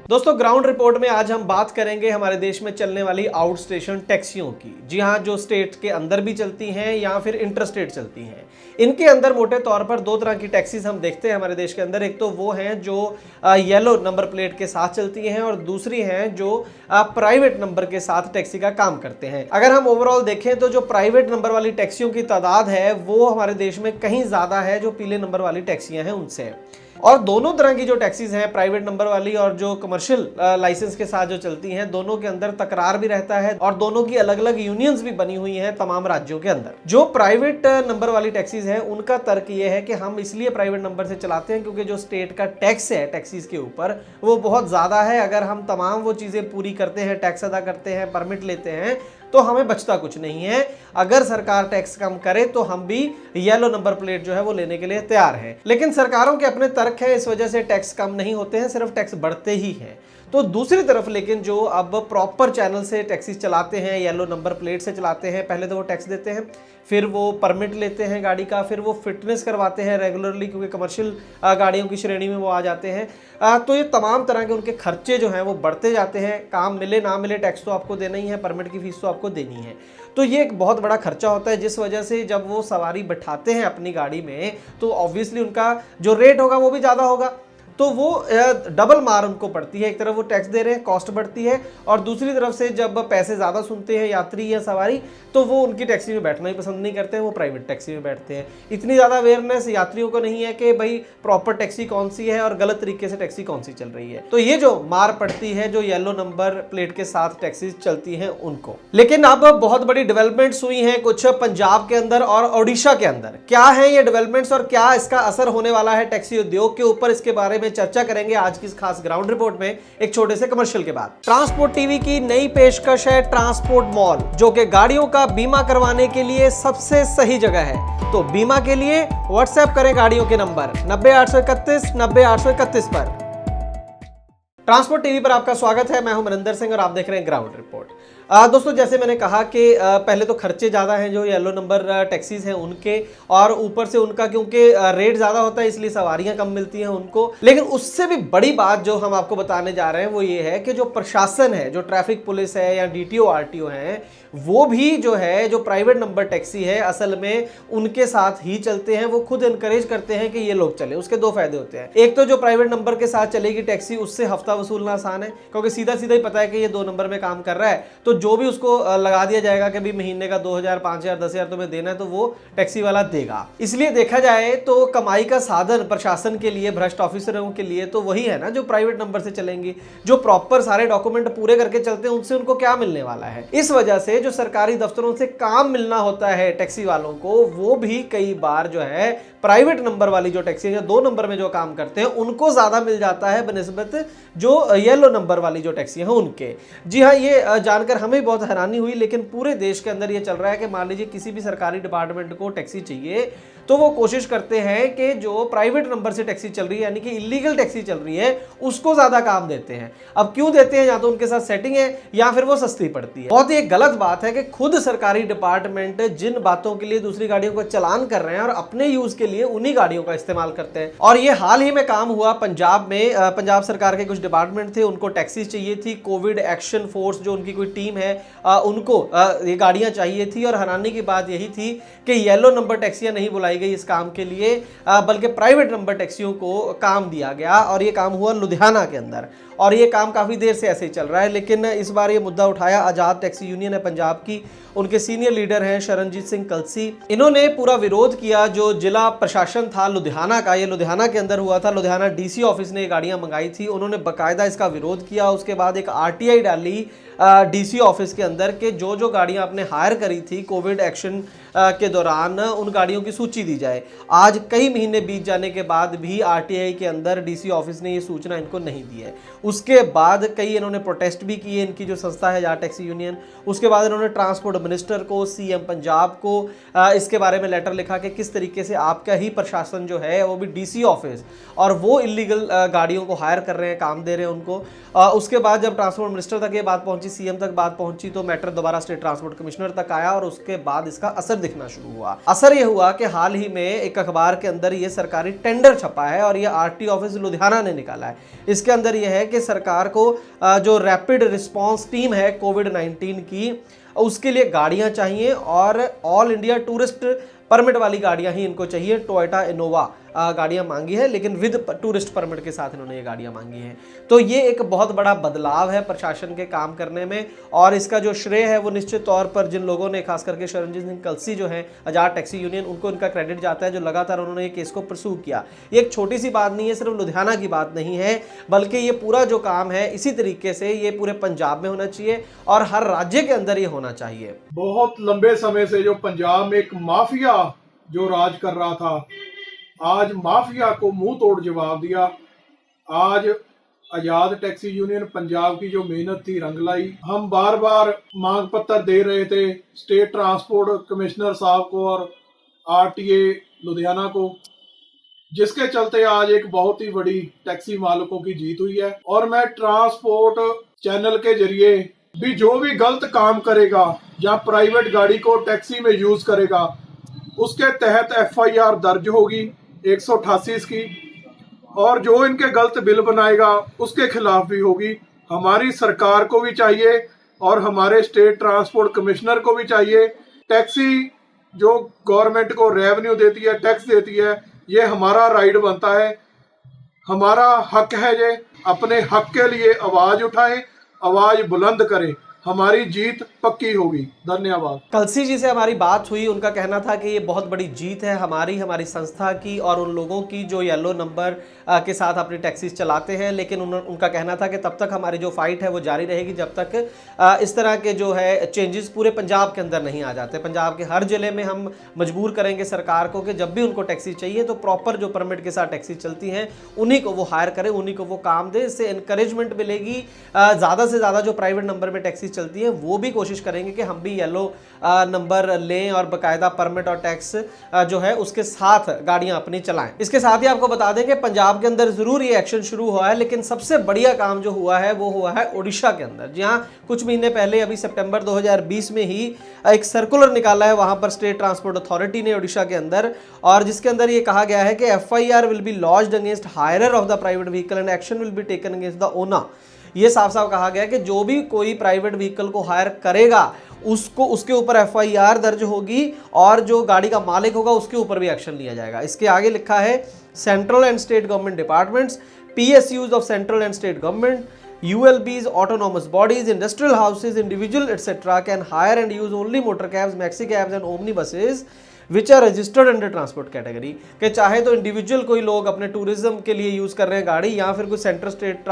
दोस्तों ground report में आज हम बात करेंगे हमारे देश में चलने वाली आउट स्टेशन टैक्सियों की। जी हाँ, जो स्टेट के अंदर भी चलती हैं या फिर इंटर स्टेट चलती हैं। इनके अंदर मोटे तौर पर दो तरह की टैक्सीज हम देखते हैं हमारे देश के अंदर। एक तो वो हैं जो येलो नंबर प्लेट के साथ चलती हैं और दूसरी हैं जो प्राइवेट नंबर के साथ टैक्सी का काम करते हैं। अगर हम ओवरऑल देखें तो जो प्राइवेट नंबर वाली टैक्सियों की तादाद है वो हमारे देश में कहीं ज्यादा है जो पीले नंबर वाली टैक्सियां हैं उनसे। और दोनों तरह की जो टैक्सीज हैं, प्राइवेट नंबर वाली और जो कमर्शियल लाइसेंस के साथ जो चलती हैं, दोनों के अंदर तकरार भी रहता है और दोनों की अलग अलग यूनियंस भी बनी हुई हैं तमाम राज्यों के अंदर। जो प्राइवेट नंबर वाली टैक्सीज हैं उनका तर्क ये है कि हम इसलिए प्राइवेट नंबर से चलाते हैं क्योंकि जो स्टेट का टैक्स है टैक्सीज के ऊपर वो बहुत ज्यादा है। अगर हम तमाम वो चीजें पूरी करते हैं, टैक्स अदा करते हैं, परमिट लेते हैं, तो हमें बचता कुछ नहीं है। अगर सरकार टैक्स कम करे तो हम भी येलो नंबर प्लेट जो है वो लेने के लिए तैयार हैं। लेकिन सरकारों के अपने तर्क है, इस वजह से टैक्स कम नहीं होते हैं, सिर्फ टैक्स बढ़ते ही हैं। तो दूसरी तरफ लेकिन जो अब प्रॉपर चैनल से टैक्सी चलाते हैं, येलो नंबर प्लेट से चलाते हैं, पहले तो वो टैक्स देते हैं, फिर वो परमिट लेते हैं गाड़ी का, फिर वो फिटनेस करवाते हैं रेगुलरली क्योंकि कमर्शियल गाड़ियों की श्रेणी में वो आ जाते हैं। तो ये तमाम तरह के उनके खर्चे जो हैं वो बढ़ते जाते हैं। काम मिले ना मिले टैक्स तो आपको देना ही है, परमिट की फीस तो आपको देनी है। तो ये एक बहुत बड़ा खर्चा होता है, जिस वजह से जब वो सवारी बैठाते हैं अपनी गाड़ी में तो ऑब्वियसली उनका जो रेट होगा वो भी ज़्यादा होगा। तो वो डबल मार उनको पड़ती है। एक तरफ वो टैक्स दे रहे हैं, कॉस्ट बढ़ती है, और दूसरी तरफ से जब पैसे ज़्यादा सुनते हैं यात्री या सवारी तो वो उनकी टैक्सी में बैठना ही पसंद नहीं करते हैं, वो प्राइवेट टैक्सी में बैठते हैं। इतनी ज़्यादा अवेयरनेस यात्रियों को नहीं है कि भाई प्रॉपर टैक्सी कौन सी है और गलत तरीके से टैक्सी कौन सी चल रही है। तो ये जो मार पड़ती है जो येलो नंबर प्लेट के साथ टैक्सी चलती हैं उनको। लेकिन अब बहुत बड़ी डेवलपमेंट्स हुई हैं कुछ पंजाब के अंदर और ओडिशा के अंदर। क्या है ये डेवलपमेंट्स और क्या इसका असर होने वाला है टैक्सी उद्योग के ऊपर, इसके बारे में चर्चा करेंगे आज की इस खास ग्राउंड रिपोर्ट में एक छोटे से कमर्शियल के बाद। ट्रांसपोर्ट टीवी की नई पेशकश है ट्रांसपोर्ट मॉल, जो कि गाड़ियों का बीमा करवाने के लिए सबसे सही जगह है। तो बीमा के लिए व्हाट्सएप करें गाड़ियों के नंबर 90 831 90 831 पर। ट्रांसपोर्ट टीवी पर आपका स्वागत है, मैं हूं मनिंदर सिंह और आप देख रहे हैं ग्राउंड रिपोर्ट। दोस्तों जैसे मैंने कहा कि पहले तो खर्चे ज़्यादा हैं जो येलो नंबर टैक्सीज हैं उनके, और ऊपर से उनका क्योंकि रेट ज़्यादा होता है इसलिए सवारियां कम मिलती हैं उनको। लेकिन उससे भी बड़ी बात जो हम आपको बताने जा रहे हैं वो ये है कि जो प्रशासन है, जो ट्रैफिक पुलिस है या DTO RTO है, वो भी जो है जो प्राइवेट नंबर टैक्सी है असल में उनके साथ ही चलते हैं। वो खुद इनकरेज करते हैं कि ये लोग चले। उसके दो फायदे होते हैं। एक तो जो प्राइवेट नंबर के साथ चलेगी टैक्सी उससे हफ्ता वसूलना आसान है क्योंकि सीधा सीधा ही पता है कि ये 2 नंबर में काम कर रहा है, तो जो भी उसको लगा दिया जाएगा कि भी महीने का 2000 5000 10,000 तुम्हें देना है तो वो टैक्सी वाला देगा। इसलिए देखा जाए तो कमाई का साधन प्रशासन के लिए, भ्रष्ट ऑफिसरों के लिए तो वही है ना जो प्राइवेट नंबर से चलेंगी। जो प्रॉपर सारे डॉक्यूमेंट पूरे करके चलते हैं उनसे उनको क्या मिलने वाला है। इस वजह से जो सरकारी दफ्तरों से काम मिलना होता है टैक्सी वालों को, वो भी कई बार जो है प्राइवेट नंबर वाली जो टैक्सी है 2 नंबर में जो काम करते हैं उनको ज्यादा मिल जाता है बनिस्बत जो येलो नंबर वाली जो टैक्सी हैं उनके। जी हाँ, ये जानकर हमें बहुत हैरानी हुई, लेकिन पूरे देश के अंदर ये चल रहा है कि मान लीजिए किसी भी सरकारी डिपार्टमेंट को टैक्सी चाहिए तो वो कोशिश करते हैं कि जो प्राइवेट नंबर से टैक्सी चल रही है यानी कि इलीगल टैक्सी चल रही है उसको ज्यादा काम देते हैं। अब क्यों देते हैं, या तो उनके साथ सेटिंग है या फिर वो सस्ती पड़ती है। बहुत ही एक गलत बात है कि खुद सरकारी डिपार्टमेंट जिन बातों के लिए दूसरी गाड़ियों को चलान कर रहे हैं और अपने यूज के लिए उन्हीं गाड़ियों का इस्तेमाल करते हैं। और ये हाल ही में काम हुआ पंजाब में। पंजाब सरकार के कुछ डिपार्टमेंट थे, उनको टैक्सी चाहिए थी। कोविड एक्शन फोर्स जो उनकी कोई टीम है उनको ये गाड़ियां चाहिए थी। और हैरानी की बात यही थी कि येलो नंबर टैक्सियां नहीं बुलाई गई इस काम के लिए, बल्कि प्राइवेट नंबर टैक्सियों को काम दिया गया। और ये काम हुआ लुधियाना के अंदर, और ये काम काफ़ी देर से ऐसे ही चल रहा है। लेकिन इस बार ये मुद्दा उठाया आज़ाद टैक्सी यूनियन है पंजाब की, उनके सीनियर लीडर हैं शरणजीत सिंह कलसी। इन्होंने पूरा विरोध किया। जो जिला प्रशासन था लुधियाना का, ये लुधियाना के अंदर हुआ था, लुधियाना DC ऑफिस ने ये गाड़ियां मंगाई थी, उन्होंने बाकायदा इसका विरोध किया। उसके बाद एक RTI डाली DC ऑफिस के अंदर के जो गाड़ियां आपने हायर करी थी कोविड एक्शन के दौरान उन गाड़ियों की सूची दी जाए। आज कई महीने बीत जाने के बाद भी RTI के अंदर DC ऑफिस ने ये सूचना इनको नहीं दी है। उसके बाद कई इन्होंने प्रोटेस्ट भी किए, इनकी जो संस्था है आज़ाद टैक्सी यूनियन। उसके बाद इन्होंने ट्रांसपोर्ट मिनिस्टर को, CM पंजाब को इसके बारे में लेटर लिखा कि किस तरीके से आपका ही प्रशासन जो है वो भी DC ऑफिस और वो इलीगल गाड़ियों को हायर कर रहे हैं, काम दे रहे हैं उनको। उसके बाद जब ट्रांसपोर्ट मिनिस्टर तक ये बात पहुंची, CM तक बात पहुंची, तो मैटर दोबारा स्टेट ट्रांसपोर्ट कमिश्नर तक आया और उसके बाद इसका असर दिखना शुरू हुआ। असर यह हुआ कि हाल ही में एक अखबार के अंदर ये सरकारी टेंडर छपा है और ये आरटी ऑफिस लुधियाना ने निकाला है। इसके अंदर यह है कि सरकार को जो रैपिड रिस्पांस टीम है कोविड-19 की, उसके लिए गाड़ियां चाहिए और ऑल इंडिया टूरिस्ट परमिट वाली गाड़ियां ही इनको चाहिए। टोयोटा इनोवा गाड़ियां मांगी है, लेकिन विद टूरिस्ट परमिट के साथ इन्होंने ये गाड़ियां मांगी हैं। तो ये एक बहुत बड़ा बदलाव है प्रशासन के काम करने में, और इसका जो श्रेय है वो निश्चित तौर पर जिन लोगों ने, खास करके शरणजीत सिंह कलसी जो है आजाद टैक्सी यूनियन, उनको इनका क्रेडिट जाता है, जो लगातार उन्होंने ये केस को परसू किया। ये एक छोटी सी बात नहीं है, सिर्फ लुधियाना की बात नहीं है, बल्कि ये पूरा जो काम है इसी तरीके से ये पूरे पंजाब में होना चाहिए और हर राज्य के अंदर ये होना चाहिए। बहुत लंबे समय से जो पंजाब में एक माफिया जो राज कर रहा था, आज माफिया को मुंह तोड़ जवाब दिया। आज आजाद टैक्सी यूनियन पंजाब की जो मेहनत थी रंग लाई। हम बार बार मांग पत्र दे रहे थे स्टेट ट्रांसपोर्ट कमिश्नर साहब को और आरटीए लुधियाना को, जिसके चलते आज एक बहुत ही बड़ी टैक्सी मालिकों की जीत हुई है। और मैं ट्रांसपोर्ट चैनल के जरिए भी जो भी गलत काम करेगा या प्राइवेट गाड़ी को टैक्सी में यूज करेगा, उसके तहत एफआईआर दर्ज होगी 188 की, और जो इनके गलत बिल बनाएगा उसके खिलाफ भी होगी। हमारी सरकार को भी चाहिए और हमारे स्टेट ट्रांसपोर्ट कमिश्नर को भी चाहिए, टैक्सी जो गवर्नमेंट को रेवेन्यू देती है, टैक्स देती है, ये हमारा राइट बनता है, हमारा हक है। ये अपने हक के लिए आवाज उठाएं, आवाज बुलंद करें, हमारी जीत पक्की होगी। धन्यवाद। कलसी जी से हमारी बात हुई, उनका कहना था कि ये बहुत बड़ी जीत है हमारी संस्था की और उन लोगों की जो येलो नंबर के साथ अपनी टैक्सीज चलाते हैं, लेकिन उनका कहना था कि तब तक हमारी जो फाइट है वो जारी रहेगी जब तक इस तरह के जो है चेंजेस पूरे पंजाब के अंदर नहीं आ जाते। पंजाब के हर जिले में हम मजबूर करेंगे सरकार को कि जब भी उनको टैक्सी चाहिए तो प्रॉपर जो परमिट के साथ टैक्सी चलती हैं उन्हीं को वो हायर करें, उन्हीं को वो काम दे। इससे इंकरेजमेंट मिलेगी। ज़्यादा से ज़्यादा जो प्राइवेट नंबर में टैक्सी चलती है वो भी कोशिश करेंगे कि हम भी येलो नंबर लें और बाकायदा परमिट और टैक्स जो है उसके साथ गाड़ियां अपनी चलाएं। इसके साथ ही आपको बता दें कि पंजाब के अंदर जरूर ये एक्शन शुरू हुआ है, लेकिन सबसे बढ़िया काम जो हुआ है वो हुआ है ओडिशा के अंदर। जी हाँ, कुछ महीने पहले अभी सितंबर 2020 में ही एक सर्कुलर निकाला है वहां पर स्टेट ट्रांसपोर्ट अथॉरिटी ने ओडिशा के अंदर, और जिसके अंदर ये कहा गया है कि FIR will be launched against hirer of the private vehicle and action will be taken against the owner. ये साफ साफ कहा गया कि जो भी कोई प्राइवेट व्हीकल को हायर करेगा उसके ऊपर एफआईआर दर्ज होगी और जो गाड़ी का मालिक होगा उसके ऊपर भी एक्शन लिया जाएगा। इसके आगे लिखा है central and state government departments, PSUs of central and state government, ULBs, autonomous bodies, industrial houses, individual etc. can hire and use only motor cabs, maxi cabs and omnibuses which are registered under transport category. के चाहे तो individual कोई लोग अपने tourism के लिए use कर रहे हैं गाड़ी, या फिर कोई सेंट्रल स्टेट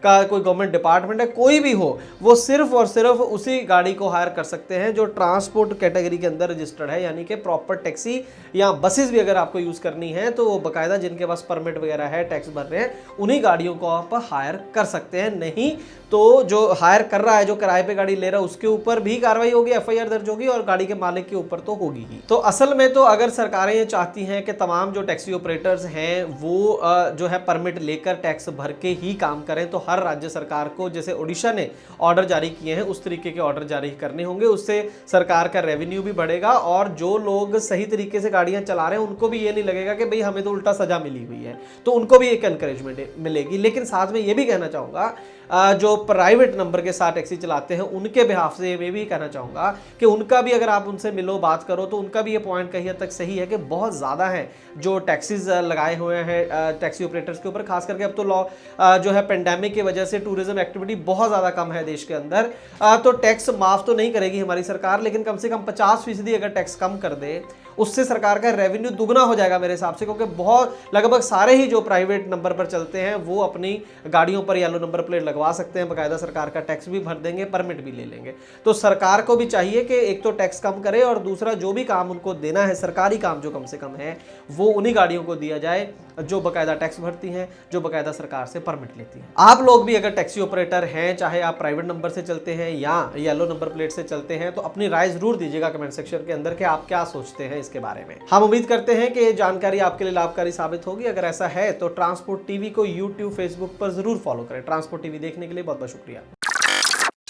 का कोई गवर्नमेंट डिपार्टमेंट है, कोई भी हो, वो सिर्फ और सिर्फ उसी गाड़ी को हायर कर सकते हैं जो ट्रांसपोर्ट कैटेगरी के अंदर रजिस्टर्ड है। यानी कि प्रॉपर टैक्सी या बसेस भी अगर आपको यूज़ करनी है तो वो बाकायदा जिनके पास परमिट वगैरह है, टैक्स भर रहे हैं, उन्हीं गाड़ियों को आप हायर कर सकते हैं। नहीं तो जो हायर कर रहा है, जो किराए पे गाड़ी ले रहा है, उसके ऊपर भी कार्रवाई होगी, एफआईआर दर्ज होगी और गाड़ी के मालिक के ऊपर तो होगी ही। तो असल में तो अगर सरकारें ये चाहती हैं कि तमाम जो टैक्सी ऑपरेटर्स हैं वो जो है परमिट लेकर टैक्स भर के ही काम करें, तो हर राज्य सरकार को, जैसे ओडिशा ने ऑर्डर जारी किए हैं, उस तरीके के ऑर्डर जारी करने होंगे। उससे सरकार का रेवेन्यू भी बढ़ेगा और जो लोग सही तरीके से गाड़ियां चला रहे हैं उनको भी ये नहीं लगेगा कि भाई हमें तो उल्टा सजा मिली हुई है, तो उनको भी एक एनकरेजमेंट मिलेगी। लेकिन साथ में ये भी कहना चाहूँगा जो प्राइवेट नंबर के साथ टैक्सी चलाते हैं उनके बिहाफ से मैं भी कहना चाहूँगा कि उनका भी, अगर आप उनसे मिलो, बात करो, तो उनका भी ये पॉइंट कहीं हद तक सही है कि बहुत ज़्यादा है जो टैक्सीज लगाए हुए हैं टैक्सी ऑपरेटर्स के ऊपर। खास करके अब तो लॉ जो है पेंडेमिक की वजह से टूरिज्म एक्टिविटी बहुत ज़्यादा कम है देश के अंदर, तो टैक्स माफ़ तो नहीं करेगी हमारी सरकार, लेकिन कम से कम 50% अगर टैक्स कम कर दे उससे सरकार का रेवेन्यू दुगना हो जाएगा मेरे हिसाब से, क्योंकि बहुत लगभग सारे ही जो प्राइवेट नंबर पर चलते हैं वो अपनी गाड़ियों पर येलो नंबर प्लेट लगवा सकते हैं, बाकायदा सरकार का टैक्स भी भर देंगे, परमिट भी ले लेंगे। तो सरकार को भी चाहिए कि एक तो टैक्स कम करे और दूसरा जो भी काम उनको देना है, सरकारी काम जो कम से कम है, वो उन्हीं गाड़ियों को दिया जाए जो बाकायदा टैक्स भरती हैं, जो बाकायदा सरकार से परमिट लेती हैं। आप लोग भी अगर टैक्सी ऑपरेटर हैं, चाहे आप प्राइवेट नंबर से चलते हैं या येलो नंबर प्लेट से चलते हैं, तो अपनी राय जरूर दीजिएगा कमेंट सेक्शन के अंदर कि आप क्या सोचते हैं इसके बारे में। हम उम्मीद करते हैं कि ये जानकारी आपके लिए लाभकारी साबित होगी। अगर ऐसा है तो ट्रांसपोर्ट टीवी को यूट्यूब, फेसबुक पर जरूर फॉलो करें। ट्रांसपोर्ट टीवी देखने के लिए बहुत बहुत शुक्रिया।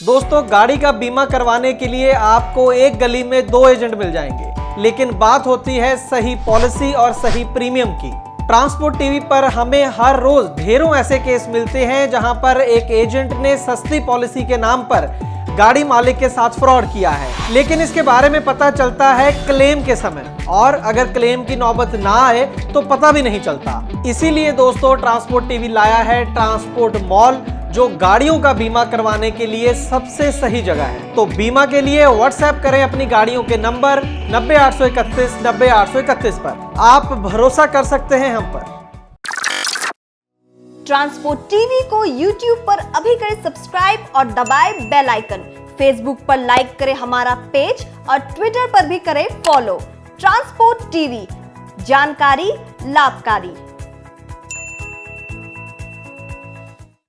दोस्तों, गाड़ी का बीमा करवाने के लिए आपको एक गली में 2 एजेंट मिल जाएंगे, लेकिन बात होती है सही पॉलिसी और सही प्रीमियम की। ट्रांसपोर्ट टीवी पर हमें हर रोज ढेरों ऐसे केस मिलते हैं जहां पर एक एजेंट ने सस्ती पॉलिसी के नाम पर गाड़ी मालिक के साथ फ्रॉड किया है, लेकिन इसके बारे में पता चलता है क्लेम के समय, और अगर क्लेम की नौबत ना आए तो पता भी नहीं चलता। इसीलिए दोस्तों, ट्रांसपोर्ट टीवी लाया है ट्रांसपोर्ट मॉल, जो गाड़ियों का बीमा करवाने के लिए सबसे सही जगह है। तो बीमा के लिए व्हाट्सएप करें अपनी गाड़ियों के नंबर 90 831 90 831 पर। आप भरोसा कर सकते हैं हम पर। ट्रांसपोर्ट टीवी को YouTube पर अभी करें सब्सक्राइब और दबाएं बेल आइकन। फेसबुक पर लाइक करें हमारा पेज और ट्विटर पर भी करें फॉलो। ट्रांसपोर्ट टीवी, जानकारी लाभकारी।